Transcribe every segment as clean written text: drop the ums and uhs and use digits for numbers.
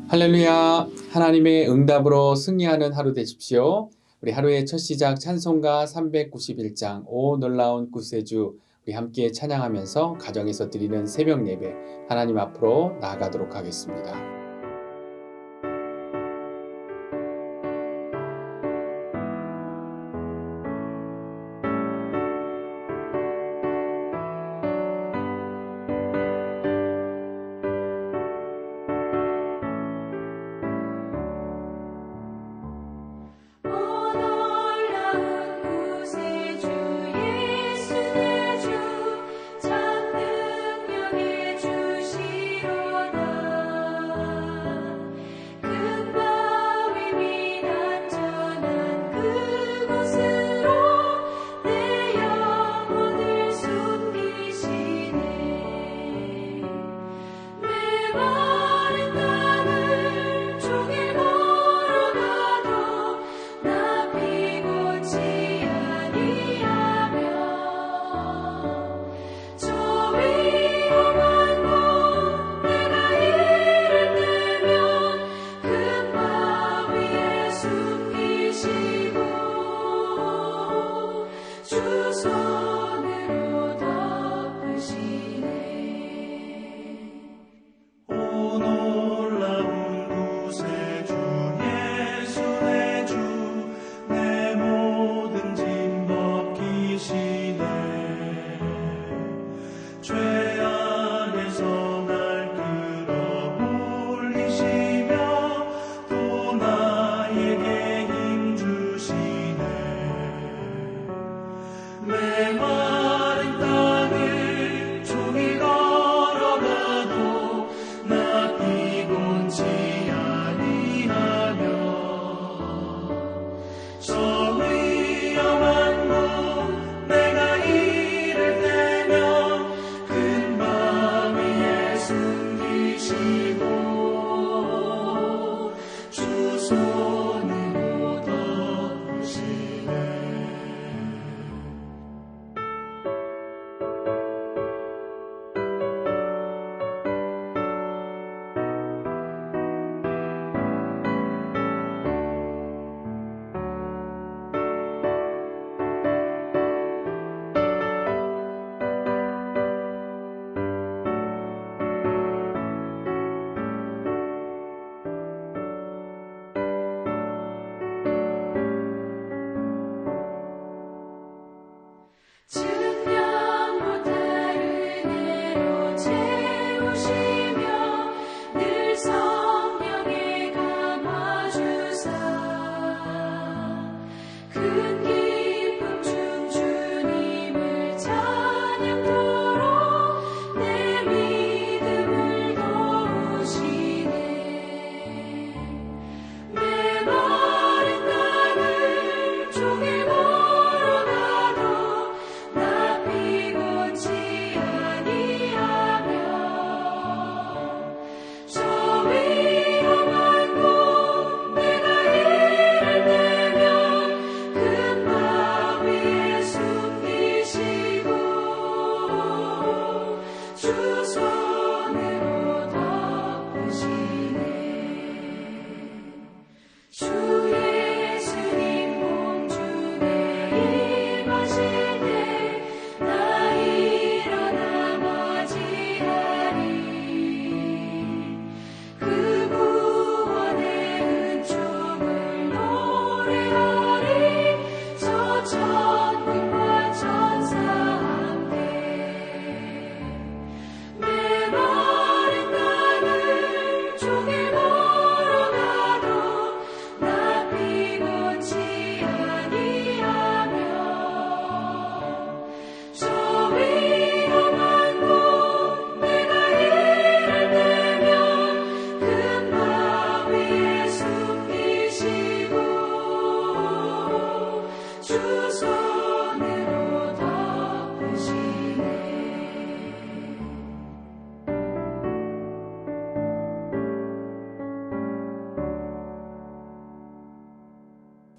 할렐루야. 하나님의 응답으로 승리하는 하루 되십시오. 우리 하루의 첫 시작 찬송가 391장 오 놀라운 구세주 우리 함께 찬양하면서 가정에서 드리는 새벽 예배 하나님 앞으로 나아가도록 하겠습니다.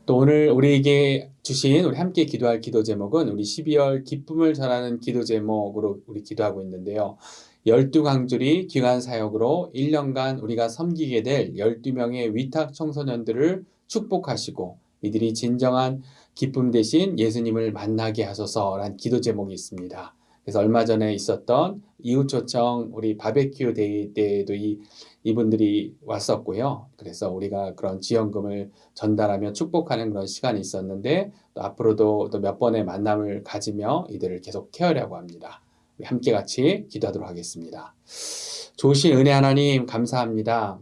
또 오늘 우리에게 주신 우리 함께 기도할 기도 제목은 우리 12월 기쁨을 전하는 기도 제목으로 우리 기도하고 있는데요. 12강주리 기관 사역으로 1년간 우리가 섬기게 될 12명의 위탁 청소년들을 축복하시고 이들이 진정한 기쁨 대신 예수님을 만나게 하소서라는 기도 제목이 있습니다. 그래서 얼마 전에 있었던 이웃초청 우리 바베큐 데이 때에도 이분들이 왔었고요. 그래서 우리가 그런 지원금을 전달하며 축복하는 그런 시간이 있었는데 또 앞으로도 또 몇 번의 만남을 가지며 이들을 계속 케어하려고 합니다. 우리 함께 같이 기도하도록 하겠습니다. 좋으신 은혜 하나님 감사합니다.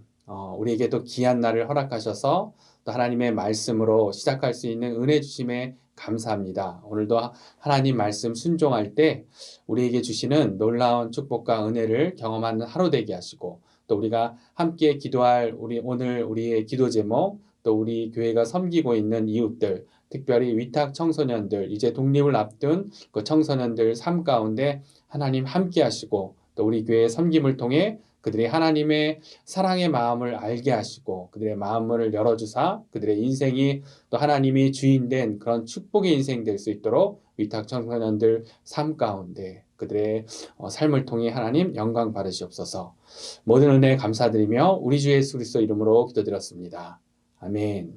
우리에게 또 귀한 날을 허락하셔서 또 하나님의 말씀으로 시작할 수 있는 은혜 주심에 감사합니다. 오늘도 하나님 말씀 순종할 때 우리에게 주시는 놀라운 축복과 은혜를 경험하는 하루 되게 하시고 또 우리가 함께 기도할 오늘 우리의 기도 제목 또 우리 교회가 섬기고 있는 이웃들 특별히 위탁 청소년들 이제 독립을 앞둔 그 청소년들 삶 가운데 하나님 함께 하시고 또 우리 교회의 섬김을 통해 그들이 하나님의 사랑의 마음을 알게 하시고 그들의 마음을 열어주사 그들의 인생이 또 하나님이 주인된 그런 축복의 인생 될 수 있도록 위탁 청소년들 삶 가운데 그들의 삶을 통해 하나님 영광 받으시옵소서. 모든 은혜 감사드리며 우리 주 예수 그리스도 이름으로 기도드렸습니다. 아멘.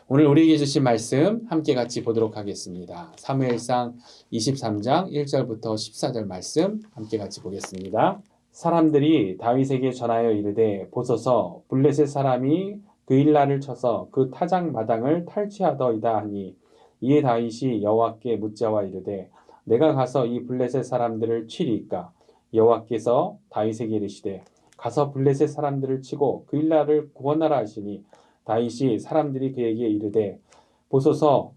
오늘 우리에게 주신 말씀 함께 같이 보도록 하겠습니다. 사무엘상 23장 1절부터 14절 말씀 함께 같이 보겠습니다. 사람들이 다윗에게 전하여 이르되 보소서 블레셋 사람이 그일라를 쳐서 그 타작 마당을 탈취하더이다 하니 이에 다윗이 여호와께 묻자와 이르되 내가 가서 이 블레셋 사람들을 치리이까 여호와께서 다윗에게 이르시되 가서 블레셋 사람들을 치고 그일라를 구원하라 하시니 다윗이 사람들이 그에게 이르되 보소서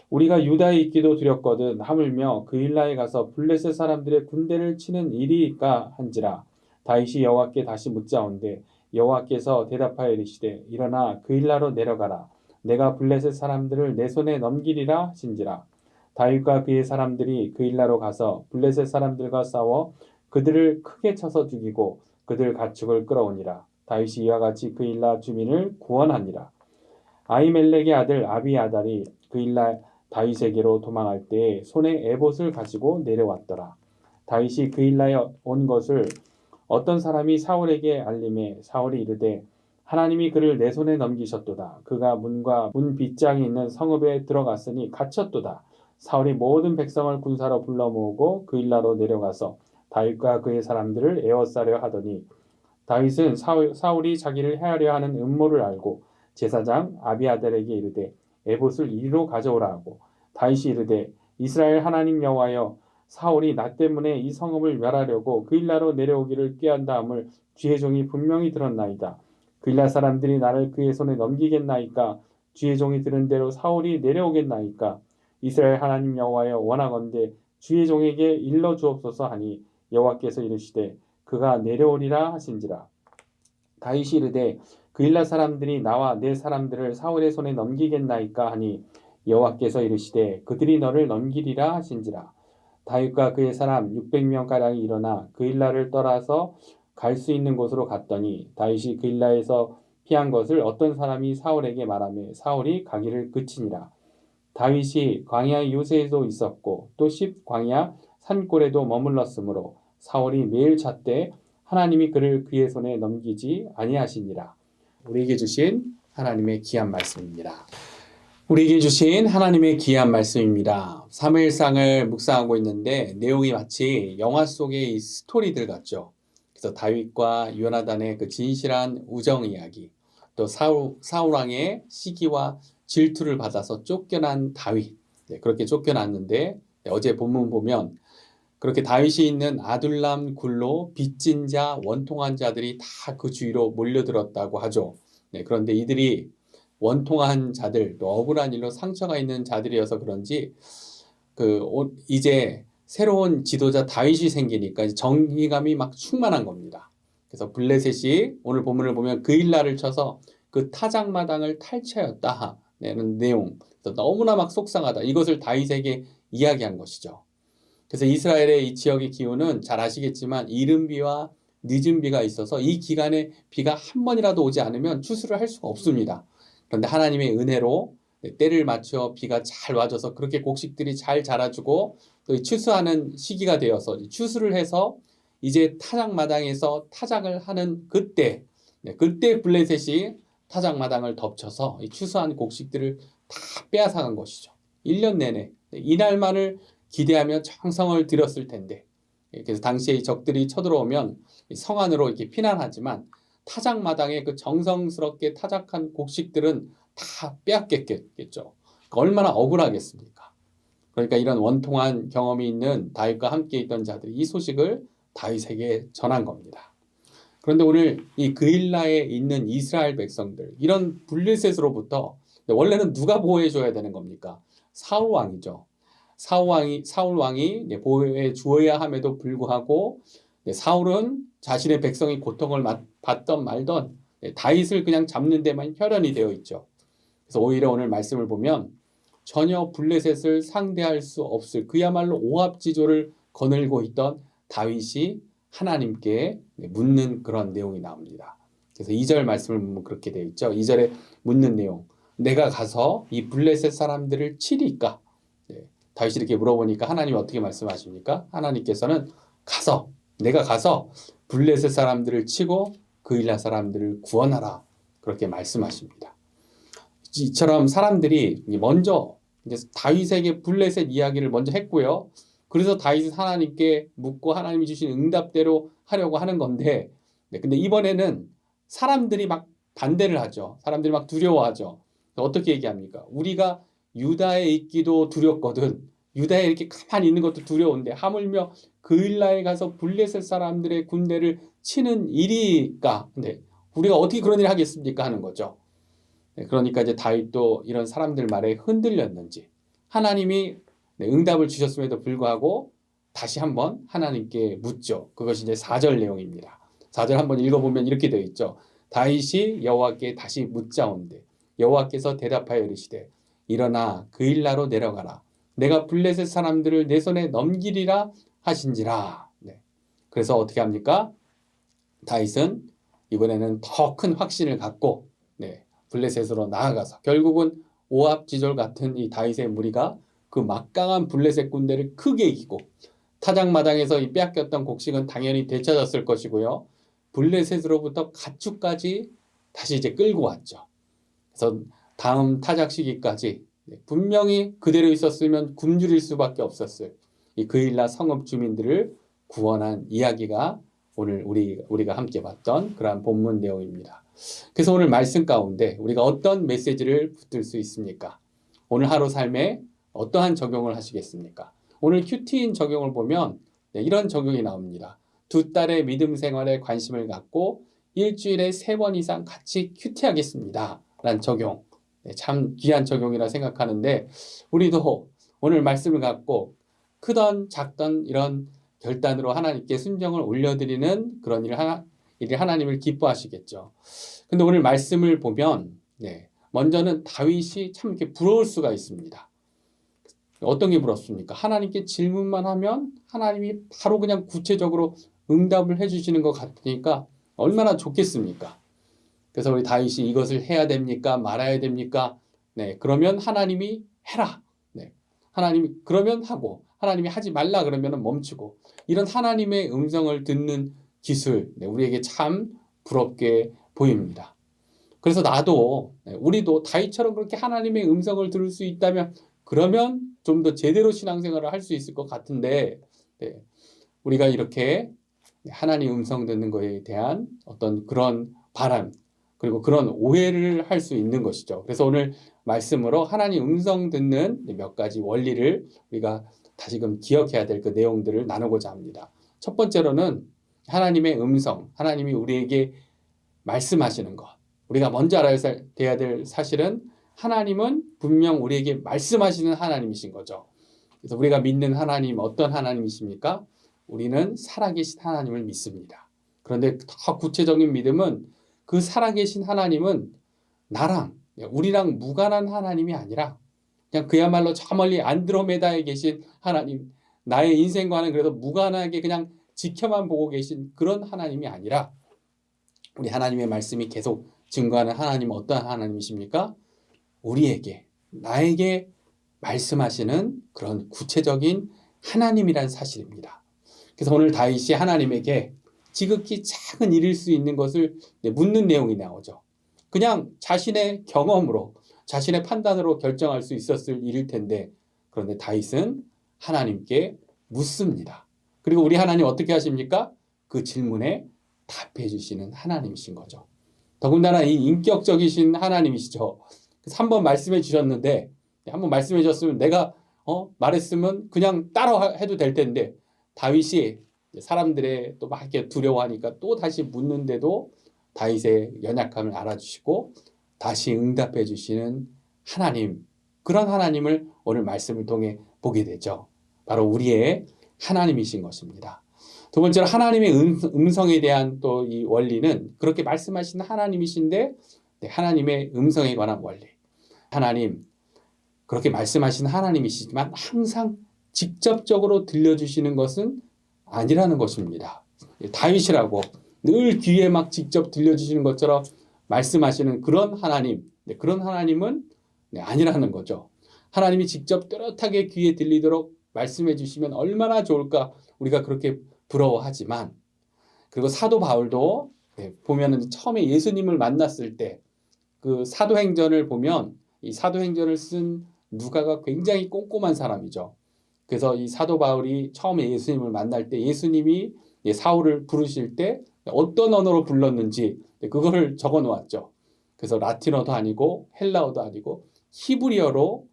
우리가 유다에 있기도 두렵거든 하물며 그일라에 가서 블레셋 사람들의 군대를 치는 일이니까 한지라 다윗이 여호와께 다시 묻자온데 여호와께서 대답하여 이르시되 일어나 그일라로 내려가라 내가 블레셋 사람들을 내 손에 넘기리라 하신지라 다윗과 그의 사람들이 그일라로 가서 블레셋 사람들과 싸워 그들을 크게 쳐서 죽이고 그들 가축을 끌어오니라 다윗이 이와 같이 그일라 주민을 구원하니라 아히멜렉의 아들 아비아달이 그일라 다윗에게로 도망할 때에 손에 에봇을 가지고 내려왔더라 다윗이 그일라에 온 것을 어떤 사람이 사울에게 알림해 사울이 이르되 하나님이 그를 내 손에 넘기셨도다 그가 문과 문 빗장이 있는 성읍에 들어갔으니 갇혔도다 사울이 모든 백성을 군사로 불러 모으고 그일라로 내려가서 다윗과 그의 사람들을 에워싸려 하더니 다윗은 사울이 자기를 해하려 하는 음모를 알고 제사장 아비아달에게 이르되 에봇을 이리로 가져오라 하고 다윗이 이르되 이스라엘 하나님 여호와여 사울이 나 때문에 이 성읍을 멸하려고 그일라로 내려오기를 꾀한다 함을 주의 종이 분명히 들었나이다. 그일라 사람들이 나를 그의 손에 넘기겠나이까 주의 종이 들은 대로 사울이 내려오겠나이까 이스라엘 하나님 여호와여 원하건대 주의 종에게 일러 주옵소서 하니 여호와께서 이르시되 그가 내려오리라 하신지라 다윗이 이르되 그일라 사람들이 나와 내 사람들을 사울의 손에 넘기겠나이까 하니 여호와께서 이르시되 그들이 너를 넘기리라 하신지라 다윗과 그의 사람 600명가량이 일어나 그일라를 떠나서 갈 수 있는 곳으로 갔더니 다윗이 그일라에서 피한 것을 어떤 사람이 사울에게 말하며 사울이 가기를 그치니라 다윗이 광야 요새에도 있었고 또 십 광야 산골에도 머물렀으므로 사울이 매일 잣대 하나님이 그를 그의 손에 넘기지 아니하시니라. 우리에게 주신 하나님의 귀한 말씀입니다. 우리에게 주신 하나님의 귀한 말씀입니다. 사무엘상을 묵상하고 있는데 내용이 마치 영화 속의 이 스토리들 같죠. 그래서 다윗과 요나단의 그 진실한 우정 이야기, 또 사울 왕의 시기와 질투를 받아서 쫓겨난 다윗, 그렇게 쫓겨났는데 어제 본문 보면 그렇게 다윗이 있는 아둘람 굴로 빚진 자, 원통한 자들이 다 그 주위로 몰려들었다고 하죠. 그런데 이들이 원통한 자들, 또 억울한 일로 상처가 있는 자들이어서 그런지 이제 새로운 지도자 다윗이 생기니까 정의감이 막 충만한 겁니다. 그래서 블레셋이 오늘 본문을 보면 그일라를 쳐서 그 타작마당을 탈취하였다 는 내용. 너무나 막 속상하다. 이것을 다윗에게 이야기한 것이죠. 그래서 이스라엘의 이 지역의 기후는 잘 아시겠지만 이른 비와 늦은 비가 있어서 이 기간에 비가 한 번이라도 오지 않으면 추수를 할 수가 없습니다. 그런데 하나님의 은혜로 때를 맞춰 비가 잘 와줘서 그렇게 곡식들이 잘 자라주고 또 추수하는 시기가 되어서 추수를 해서 이제 타작마당에서 타작을 하는 그때 그때 블레셋이 타작마당을 덮쳐서 이 추수한 곡식들을 다 빼앗아간 것이죠. 1년 내내 이날만을 기대하며 정성을 들였을 텐데 그래서 당시에 이 적들이 쳐들어오면 성 안으로 이렇게 피난하지만 타작마당에 그 정성스럽게 타작한 곡식들은 다 빼앗겼겠죠. 얼마나 억울하겠습니까? 그러니까 이런 원통한 경험이 있는 다윗과 함께 있던 자들이 이 소식을 다윗에게 전한 겁니다. 그런데 오늘 이 그일라에 있는 이스라엘 백성들, 이런 블레셋으로부터 원래는 누가 보호해줘야 되는 겁니까? 사울 왕이죠. 사울 왕이 보호해 주어야 함에도 불구하고 사울은 자신의 백성이 고통을 받던 말던 다윗을 그냥 잡는 데만 혈연이 되어 있죠. 그래서 오히려 오늘 말씀을 보면 전혀 블레셋을 상대할 수 없을 그야말로 오합지졸을 거늘고 있던 다윗이 하나님께 묻는 그런 내용이 나옵니다. 그래서 2절 말씀을 보면 그렇게 되어 있죠. 2절에 묻는 내용. 내가 가서 이 블레셋 사람들을 치리까? 다윗이 이렇게 물어보니까 하나님이 어떻게 말씀하십니까? 하나님께서는 내가 가서 블레셋 사람들을 치고 그일라 사람들을 구원하라. 그렇게 말씀하십니다. 이처럼 사람들이 먼저 이제 다윗에게 블레셋 이야기를 먼저 했고요. 그래서 다윗은 하나님께 묻고 하나님이 주신 응답대로 하려고 하는 건데, 근데 이번에는 사람들이 막 반대를 하죠. 사람들이 막 두려워하죠. 어떻게 얘기합니까? 우리가 유다에 있기도 두렵거든. 유다에 이렇게 가만히 있는 것도 두려운데 하물며 그일라에 가서 블레셋 사람들의 군대를 치는 일이까? 근데 우리가 어떻게 그런 일을 하겠습니까? 하는 거죠. 그러니까 이제 다윗도 이런 사람들 말에 흔들렸는지 하나님이 응답을 주셨음에도 불구하고 다시 한번 하나님께 묻죠. 그것이 이제 4절 내용입니다. 4절 한번 읽어보면 이렇게 되어 있죠. 다윗이 여호와께 다시 묻자온대 여호와께서 대답하여 이르시되 일어나 그일라로 내려가라. 내가 블레셋 사람들을 내 손에 넘기리라 하신지라. 그래서 어떻게 합니까? 다윗은 이번에는 더 큰 확신을 갖고 블레셋으로 나아가서 결국은 오합지졸 같은 이 다윗의 무리가 그 막강한 블레셋 군대를 크게 이기고 타작마당에서 이 빼앗겼던 곡식은 당연히 되찾았을 것이고요. 블레셋으로부터 가축까지 다시 이제 끌고 왔죠. 그래서 다음 타작 시기까지 분명히 그대로 있었으면 굶주릴 수밖에 없었을 이 그일라 성읍 주민들을 구원한 이야기가 오늘 우리가 함께 봤던 그러한 본문 내용입니다. 그래서 오늘 말씀 가운데 우리가 어떤 메시지를 붙들 수 있습니까? 오늘 하루 삶에 어떠한 적용을 하시겠습니까? 오늘 큐티인 적용을 보면 이런 적용이 나옵니다. 2딸의 믿음 생활에 관심을 갖고 일주일에 3번 이상 같이 큐티하겠습니다. 라는 적용. 참 귀한 적용이라 생각하는데 우리도 오늘 말씀을 갖고 크던 작던 이런 결단으로 하나님께 순정을 올려드리는 그런 일이 하나님을 기뻐하시겠죠. 근데 오늘 말씀을 보면 먼저는 다윗이 참 이렇게 부러울 수가 있습니다. 어떤 게 부럽습니까? 하나님께 질문만 하면 하나님이 바로 그냥 구체적으로 응답을 해주시는 것 같으니까 얼마나 좋겠습니까? 그래서 우리 다윗이 이것을 해야 됩니까? 말아야 됩니까? 그러면 하나님이 해라. 하나님이 그러면 하고 하나님이 하지 말라 그러면 멈추고 이런 하나님의 음성을 듣는 기술 우리에게 참 부럽게 보입니다. 그래서 우리도 다윗처럼 그렇게 하나님의 음성을 들을 수 있다면 그러면 좀 더 제대로 신앙생활을 할 수 있을 것 같은데 우리가 이렇게 하나님 음성 듣는 것에 대한 어떤 그런 바람 그리고 그런 오해를 할 수 있는 것이죠. 그래서 오늘 말씀으로 하나님 음성 듣는 몇 가지 원리를 우리가 다시금 기억해야 될 그 내용들을 나누고자 합니다. 첫 번째로는 하나님의 음성, 하나님이 우리에게 말씀하시는 것. 우리가 먼저 알아야 될 사실은 하나님은 분명 우리에게 말씀하시는 하나님이신 거죠. 그래서 우리가 믿는 하나님 어떤 하나님이십니까? 우리는 살아계신 하나님을 믿습니다. 그런데 더 구체적인 믿음은 그 살아계신 하나님은 우리랑 무관한 하나님이 아니라 그냥 그야말로 저 멀리 안드로메다에 계신 하나님, 나의 인생과는 그래도 무관하게 그냥 지켜만 보고 계신 그런 하나님이 아니라 우리 하나님의 말씀이 계속 증거하는 하나님은 어떠한 하나님이십니까? 우리에게 나에게 말씀하시는 그런 구체적인 하나님이란 사실입니다. 그래서 오늘 다윗이 하나님에게 지극히 작은 일일 수 있는 것을 묻는 내용이 나오죠. 그냥 자신의 경험으로, 자신의 판단으로 결정할 수 있었을 일일 텐데, 그런데 다윗은 하나님께 묻습니다. 그리고 우리 하나님 어떻게 하십니까? 그 질문에 답해 주시는 하나님이신 거죠. 더군다나 이 인격적이신 하나님이시죠. 그래서 한번 말씀해 주셨는데, 한번 말씀해 주셨으면 내가 말했으면 그냥 따라 해도 될 텐데, 다윗이 사람들의 또 막 이렇게 두려워하니까 또 다시 묻는데도 다윗의 연약함을 알아주시고 다시 응답해 주시는 하나님, 그런 하나님을 오늘 말씀을 통해 보게 되죠. 바로 우리의 하나님이신 것입니다. 두 번째로 하나님의 음성에 대한 또 이 원리는 그렇게 말씀하신 하나님이신데 하나님의 음성에 관한 원리. 하나님, 그렇게 말씀하신 하나님이시지만 항상 직접적으로 들려주시는 것은 아니라는 것입니다. 다윗이라고 늘 귀에 막 직접 들려주시는 것처럼 말씀하시는 그런 하나님, 그런 하나님은 아니라는 거죠. 하나님이 직접 뚜렷하게 귀에 들리도록 말씀해 주시면 얼마나 좋을까 우리가 그렇게 부러워하지만, 그리고 사도 바울도 보면은 처음에 예수님을 만났을 때 그 사도행전을 보면 이 사도행전을 쓴 누가가 굉장히 꼼꼼한 사람이죠. 그래서 이 사도 바울이 처음에 예수님을 만날 때 예수님이 사울을 부르실 때 어떤 언어로 불렀는지 그거를 적어 놓았죠. 그래서 라틴어도 아니고 헬라어도 아니고 히브리어로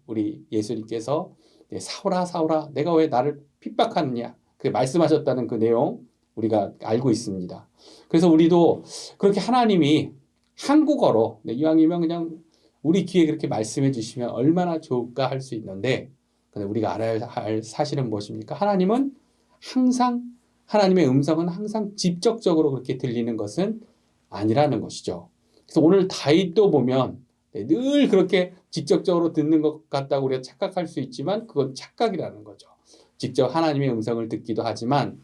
우리 예수님께서 사울아 사울아 내가 왜 나를 핍박하느냐 그 말씀하셨다는 그 내용 우리가 알고 있습니다. 그래서 우리도 그렇게 하나님이 한국어로 이왕이면 그냥 우리 귀에 그렇게 말씀해 주시면 얼마나 좋을까 할 수 있는데, 근데 우리가 알아야 할 사실은 무엇입니까? 하나님은 항상, 하나님의 음성은 항상 직접적으로 그렇게 들리는 것은 아니라는 것이죠. 그래서 오늘 다윗도 보면 늘 그렇게 직접적으로 듣는 것 같다고 우리가 착각할 수 있지만 그건 착각이라는 거죠. 직접 하나님의 음성을 듣기도 하지만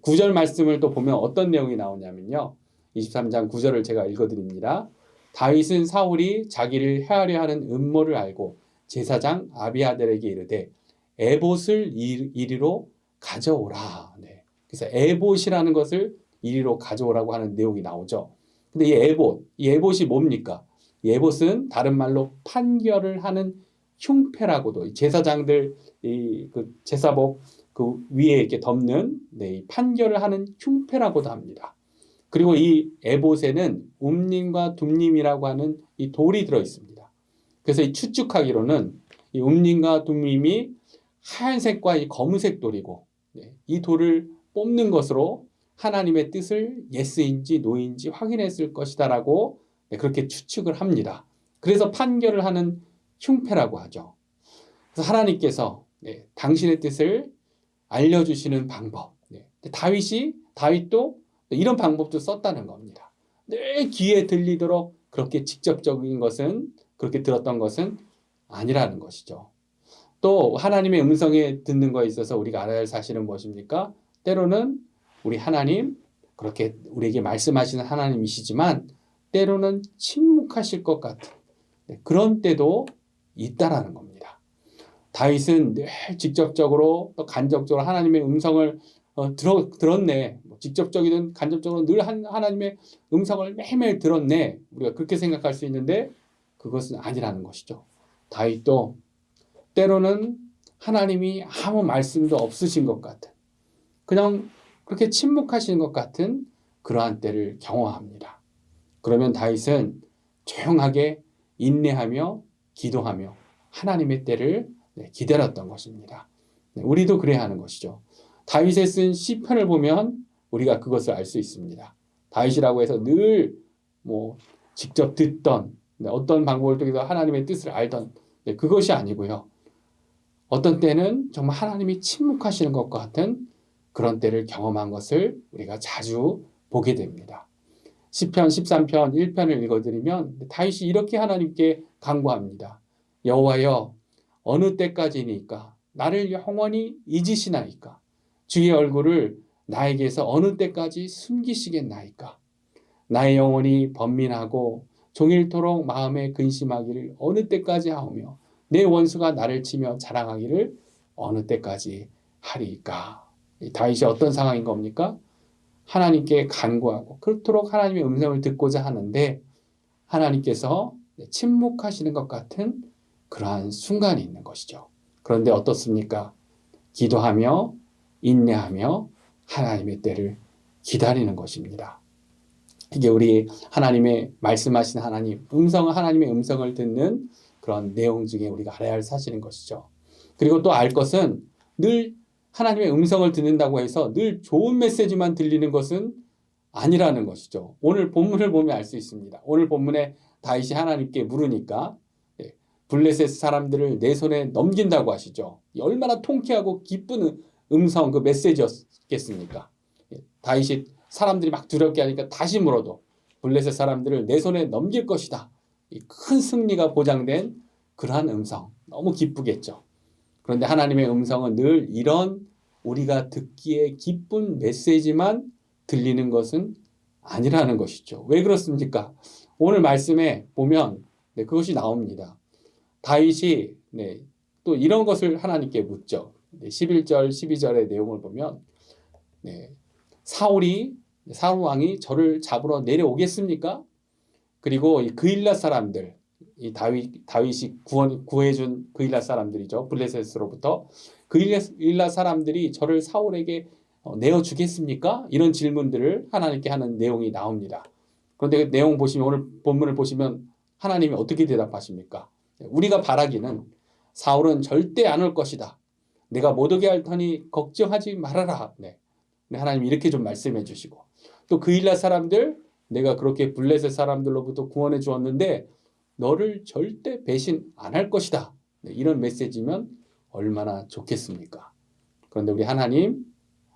9절 말씀을 또 보면 어떤 내용이 나오냐면요. 23장 9절을 제가 읽어드립니다. 다윗은 사울이 자기를 해하려 하는 음모를 알고 제사장 아비아델에게 이르되 에봇을 이리로 가져오라. 그래서 에봇이라는 것을 이리로 가져오라고 하는 내용이 나오죠. 근데 이 에봇이 뭡니까? 이 에봇은 다른 말로 판결을 하는 흉패라고도, 제사장들 그 제사복 그 위에 이렇게 덮는 이 판결을 하는 흉패라고도 합니다. 그리고 이 에봇에는 움림과 둠림이라고 하는 이 돌이 들어 있습니다. 그래서 이 추측하기로는 이 움림과 둠림이 하얀색과 이 검은색 돌이고 이 돌을 뽑는 것으로 하나님의 뜻을 예스인지 노인지 확인했을 것이다라고 그렇게 추측을 합니다. 그래서 판결을 하는 흉패라고 하죠. 그래서 하나님께서 당신의 뜻을 알려주시는 방법. 다윗도 이런 방법도 썼다는 겁니다. 늘 귀에 들리도록 그렇게 직접적인 것은, 그렇게 들었던 것은 아니라는 것이죠. 또 하나님의 음성에 듣는 것에 있어서 우리가 알아야 할 사실은 무엇입니까? 때로는 우리 하나님, 그렇게 우리에게 말씀하시는 하나님이시지만 때로는 침묵하실 것 같은 그런 때도 있다라는 겁니다. 다윗은 늘 직접적으로 또 간접적으로 하나님의 음성을 들었네. 직접적이든 간접적으로 늘 하나님의 음성을 매일매일 들었네. 우리가 그렇게 생각할 수 있는데 그것은 아니라는 것이죠. 다윗도 때로는 하나님이 아무 말씀도 없으신 것 같은, 그냥 그렇게 침묵하시는 것 같은 그러한 때를 경험합니다. 그러면 다윗은 조용하게 인내하며 기도하며 하나님의 때를 기다렸던 것입니다. 우리도 그래야 하는 것이죠. 다윗에 쓴 시편을 보면 우리가 그것을 알 수 있습니다. 다윗이라고 해서 늘 직접 듣던 어떤 방법을 통해서 하나님의 뜻을 알던 그것이 아니고요. 어떤 때는 정말 하나님이 침묵하시는 것과 같은 그런 때를 경험한 것을 우리가 자주 보게 됩니다. 시편 13편 1편을 읽어드리면 다윗이 이렇게 하나님께 간구합니다. 여호와여 어느 때까지니까 나를 영원히 잊으시나이까? 주의 얼굴을 나에게서 어느 때까지 숨기시겠나이까? 나의 영혼이 번민하고 종일토록 마음에 근심하기를 어느 때까지 하오며 내 원수가 나를 치며 자랑하기를 어느 때까지 하리까. 다윗이 어떤 상황인 겁니까? 하나님께 간구하고 그토록 하나님의 음성을 듣고자 하는데 하나님께서 침묵하시는 것 같은 그러한 순간이 있는 것이죠. 그런데 어떻습니까? 기도하며 인내하며 하나님의 때를 기다리는 것입니다. 이게 우리 하나님의 말씀하신 하나님의 음성을 듣는 그런 내용 중에 우리가 알아야 할 사실인 것이죠. 그리고 또 알 것은 늘 하나님의 음성을 듣는다고 해서 늘 좋은 메시지만 들리는 것은 아니라는 것이죠. 오늘 본문을 보면 알 수 있습니다. 오늘 본문에 다윗이 하나님께 물으니까 블레셋 사람들을 내 손에 넘긴다고 하시죠. 얼마나 통쾌하고 기쁜 음성, 그 메시지였겠습니까? 다윗이 사람들이 막 두렵게 하니까 다시 물어도 블레셋 사람들을 내 손에 넘길 것이다. 큰 승리가 보장된 그러한 음성, 너무 기쁘겠죠. 그런데 하나님의 음성은 늘 이런 우리가 듣기에 기쁜 메시지만 들리는 것은 아니라는 것이죠. 왜 그렇습니까? 오늘 말씀에 보면 그것이 나옵니다. 다윗이 또 이런 것을 하나님께 묻죠. 11절, 12절의 내용을 보면 사울 왕이 저를 잡으러 내려오겠습니까? 그리고 이 그일랏 사람들, 이 다윗이 구해준 그일랏 사람들이죠. 블레셋으로부터 그일랏 사람들이 저를 사울에게 내어주겠습니까? 이런 질문들을 하나님께 하는 내용이 나옵니다. 그런데 그 내용 보시면, 오늘 본문을 보시면 하나님이 어떻게 대답하십니까? 우리가 바라기는 사울은 절대 안 올 것이다. 내가 못 오게 할 터니 걱정하지 말아라. 하나님이 이렇게 좀 말씀해 주시고, 또 그일랏 사람들, 내가 그렇게 블레셋 사람들로부터 구원해 주었는데 너를 절대 배신 안 할 것이다. 이런 메시지면 얼마나 좋겠습니까? 그런데 우리 하나님,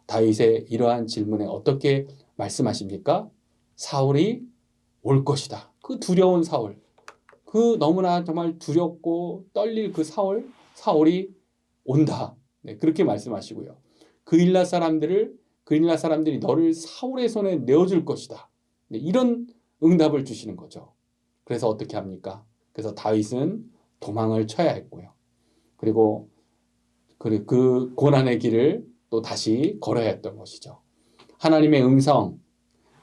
다윗의 이러한 질문에 어떻게 말씀하십니까? 사울이 올 것이다. 그 두려운 사울, 그 너무나 정말 두렵고 떨릴 그 사울이 온다. 그렇게 말씀하시고요. 그일랏 사람들이 너를 사울의 손에 내어줄 것이다. 이런 응답을 주시는 거죠. 그래서 어떻게 합니까? 그래서 다윗은 도망을 쳐야 했고요. 그리고 그 고난의 길을 또 다시 걸어야 했던 것이죠. 하나님의 음성,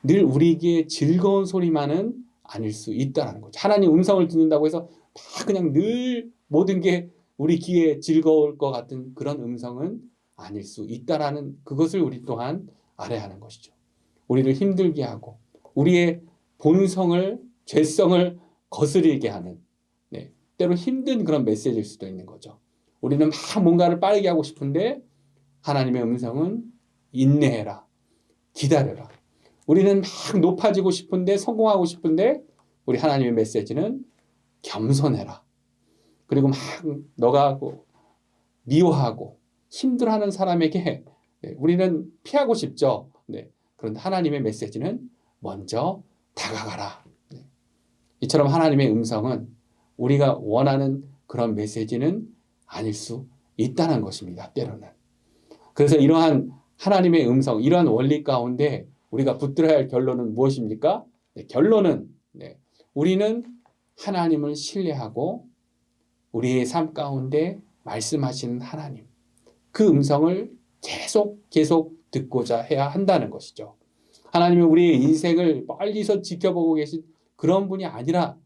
늘 우리에게 즐거운 소리만은 아닐 수 있다는 거죠. 하나님 음성을 듣는다고 해서 다 그냥 늘 모든 게 우리 귀에 즐거울 것 같은 그런 음성은 아닐 수 있다라는 그것을 우리 또한 알아야 하는 것이죠. 우리를 힘들게 하고 우리의 본성을, 죄성을 거스르게 하는 때로 힘든 그런 메시지일 수도 있는 거죠. 우리는 막 뭔가를 빠르게 하고 싶은데 하나님의 음성은 인내해라, 기다려라. 우리는 막 높아지고 싶은데, 성공하고 싶은데 우리 하나님의 메시지는 겸손해라. 그리고 막 너가 미워하고 힘들어하는 사람에게 우리는 피하고 싶죠. 그런데 하나님의 메시지는 먼저 다가가라. 이처럼 하나님의 음성은 우리가 원하는 그런 메시지는 아닐 수 있다는 것입니다. 때로는. 그래서 이러한 하나님의 음성, 이러한 원리 가운데 우리가 붙들어야 할 결론은 무엇입니까? 결론은 우리는 하나님을 신뢰하고 우리의 삶 가운데 말씀하시는 하나님, 그 음성을 계속 듣고자 해야 한다는 것이죠. 하나님은 우리의 인생을 멀리서 지켜보고 계신 그런 분이 아니라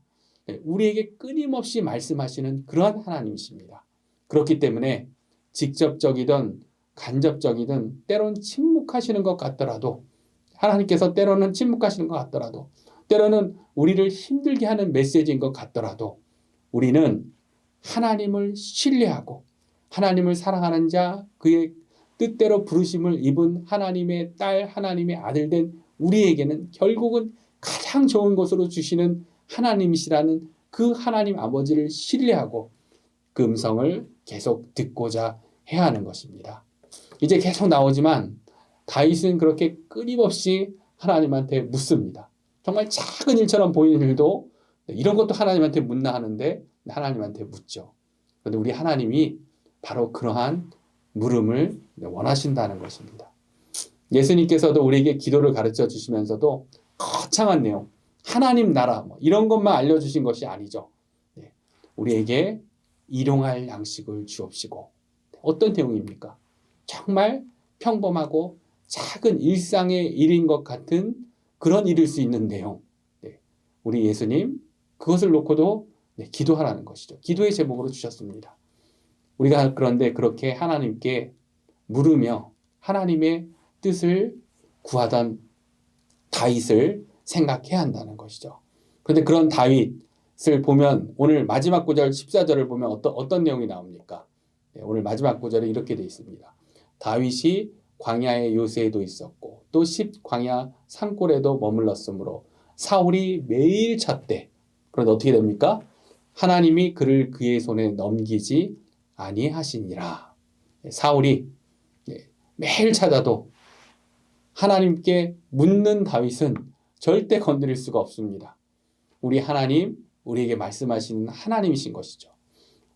우리에게 끊임없이 말씀하시는 그러한 하나님이십니다. 그렇기 때문에 직접적이든 간접적이든 때론 침묵하시는 것 같더라도, 하나님께서 때로는 침묵하시는 것 같더라도, 때로는 우리를 힘들게 하는 메시지인 것 같더라도 우리는 하나님을 신뢰하고 하나님을 사랑하는 자, 그의 뜻대로 부르심을 입은 하나님의 딸, 하나님의 아들 된 우리에게는 결국은 가장 좋은 것으로 주시는 하나님이시라는 그 하나님 아버지를 신뢰하고 그 음성을 계속 듣고자 해야 하는 것입니다. 이제 계속 나오지만 다윗은 그렇게 끊임없이 하나님한테 묻습니다. 정말 작은 일처럼 보이는 일도 이런 것도 하나님한테 묻나 하는데 하나님한테 묻죠. 그런데 우리 하나님이 바로 그러한 물음을 원하신다는 것입니다. 예수님께서도 우리에게 기도를 가르쳐 주시면서도 거창한 내용, 하나님 나라 뭐 이런 것만 알려주신 것이 아니죠. 네. 우리에게 일용할 양식을 주옵시고. 어떤 내용입니까? 정말 평범하고 작은 일상의 일인 것 같은 그런 일일 수 있는 내용. 네. 우리 예수님 그것을 놓고도 기도하라는 것이죠. 기도의 제목으로 주셨습니다. 우리가 그런데 그렇게 하나님께 물으며 하나님의 뜻을 구하던 다윗을 생각해야 한다는 것이죠. 그런데 그런 다윗을 보면 오늘 마지막 구절 14절을 보면 어떤 내용이 나옵니까? 네, 오늘 마지막 구절에 이렇게 되어 있습니다. 다윗이 광야의 요새에도 있었고 또 광야 산골에도 머물렀으므로 사울이 매일 찾되 그런데 어떻게 됩니까? 하나님이 그를 그의 손에 넘기지 아니하시니라. 사울이 매일 찾아도 하나님께 묻는 다윗은 절대 건드릴 수가 없습니다. 우리 하나님, 우리에게 말씀하시는 하나님이신 것이죠.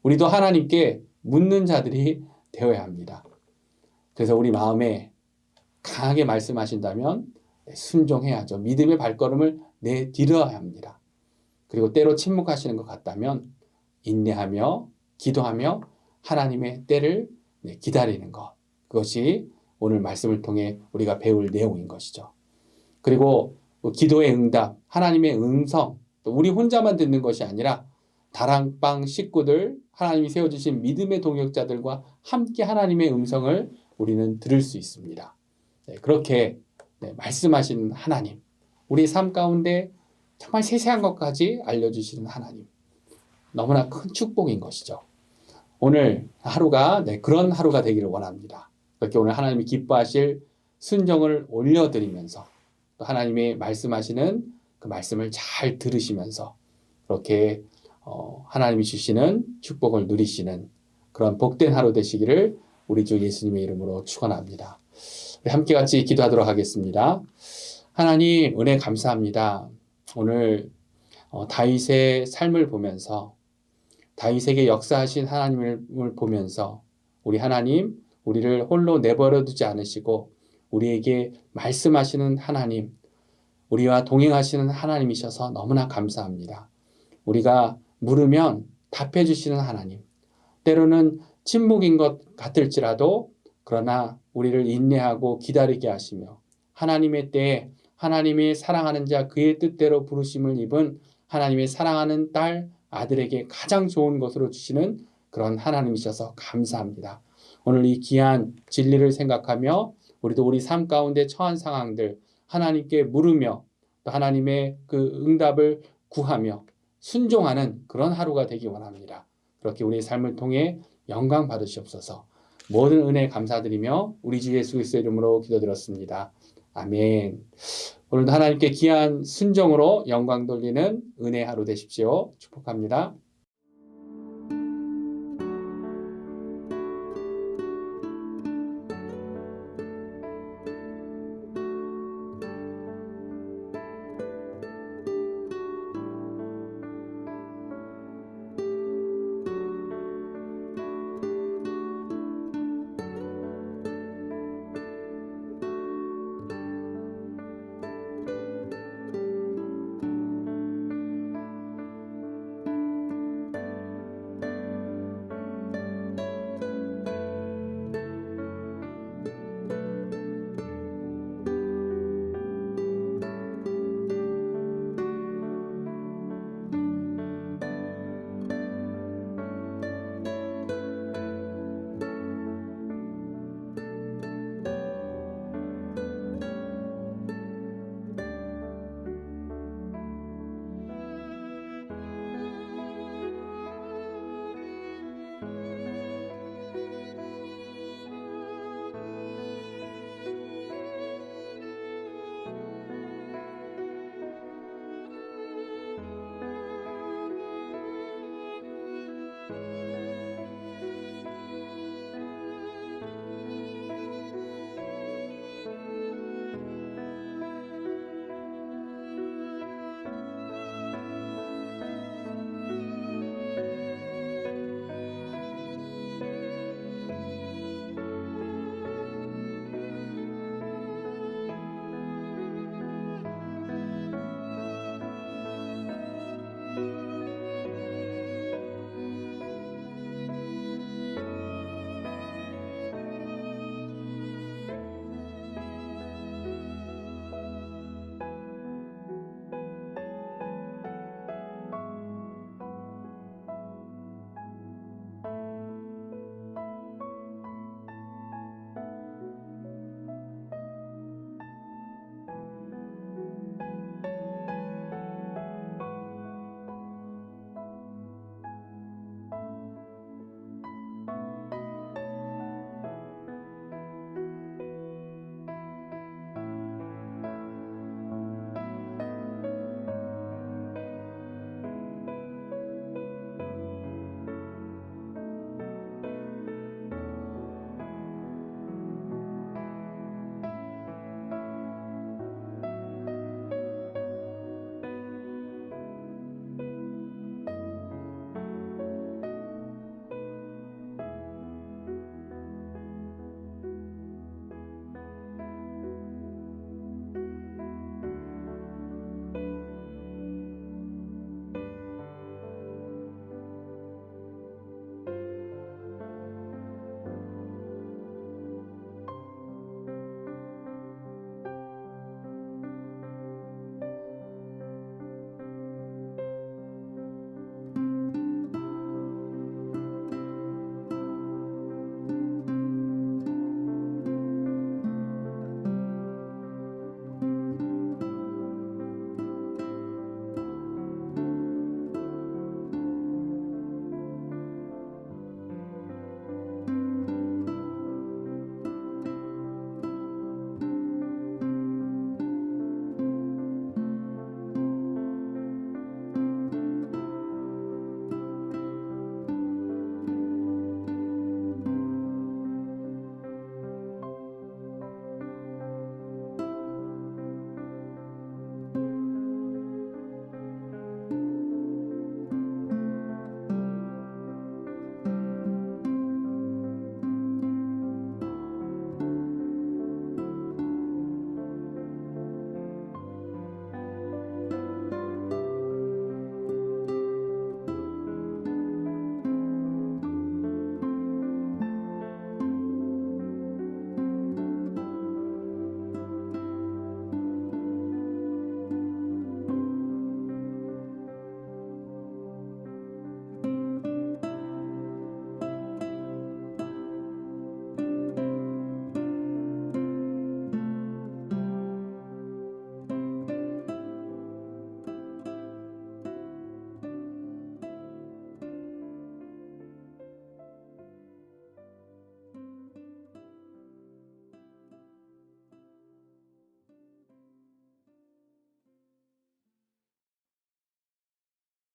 우리도 하나님께 묻는 자들이 되어야 합니다. 그래서 우리 마음에 강하게 말씀하신다면 순종해야죠. 믿음의 발걸음을 내디뎌야 합니다. 그리고 때로 침묵하시는 것 같다면 인내하며 기도하며 하나님의 때를 기다리는 것. 그것이 오늘 말씀을 통해 우리가 배울 내용인 것이죠. 그리고 기도의 응답, 하나님의 음성, 또 우리 혼자만 듣는 것이 아니라 다락방 식구들, 하나님이 세워주신 믿음의 동역자들과 함께 하나님의 음성을 우리는 들을 수 있습니다. 그렇게 말씀하시는 하나님, 우리 삶 가운데 정말 세세한 것까지 알려주시는 하나님, 너무나 큰 축복인 것이죠. 오늘 하루가 그런 하루가 되기를 원합니다. 그렇게 오늘 하나님이 기뻐하실 순종을 올려드리면서 또 하나님이 말씀하시는 그 말씀을 잘 들으시면서 그렇게 하나님이 주시는 축복을 누리시는 그런 복된 하루 되시기를 우리 주 예수님의 이름으로 축원합니다. 함께 같이 기도하도록 하겠습니다. 하나님 은혜 감사합니다. 오늘 다윗의 삶을 보면서 다윗에게 역사하신 하나님을 보면서 우리 하나님 우리를 홀로 내버려 두지 않으시고 우리에게 말씀하시는 하나님, 우리와 동행하시는 하나님이셔서 너무나 감사합니다. 우리가 물으면 답해 주시는 하나님, 때로는 침묵인 것 같을지라도 그러나 우리를 인내하고 기다리게 하시며 하나님의 때에 하나님이 사랑하는 자 그의 뜻대로 부르심을 입은 하나님의 사랑하는 딸, 아들에게 가장 좋은 것으로 주시는 그런 하나님이셔서 감사합니다. 오늘 이 귀한 진리를 생각하며 우리도 우리 삶 가운데 처한 상황들 하나님께 물으며 또 하나님의 그 응답을 구하며 순종하는 그런 하루가 되기 원합니다. 그렇게 우리의 삶을 통해 영광 받으시옵소서. 모든 은혜 감사드리며 우리 주 예수 그리스도의 이름으로 기도드렸습니다. 아멘. 오늘도 하나님께 귀한 순종으로 영광 돌리는 은혜 하루 되십시오. 축복합니다.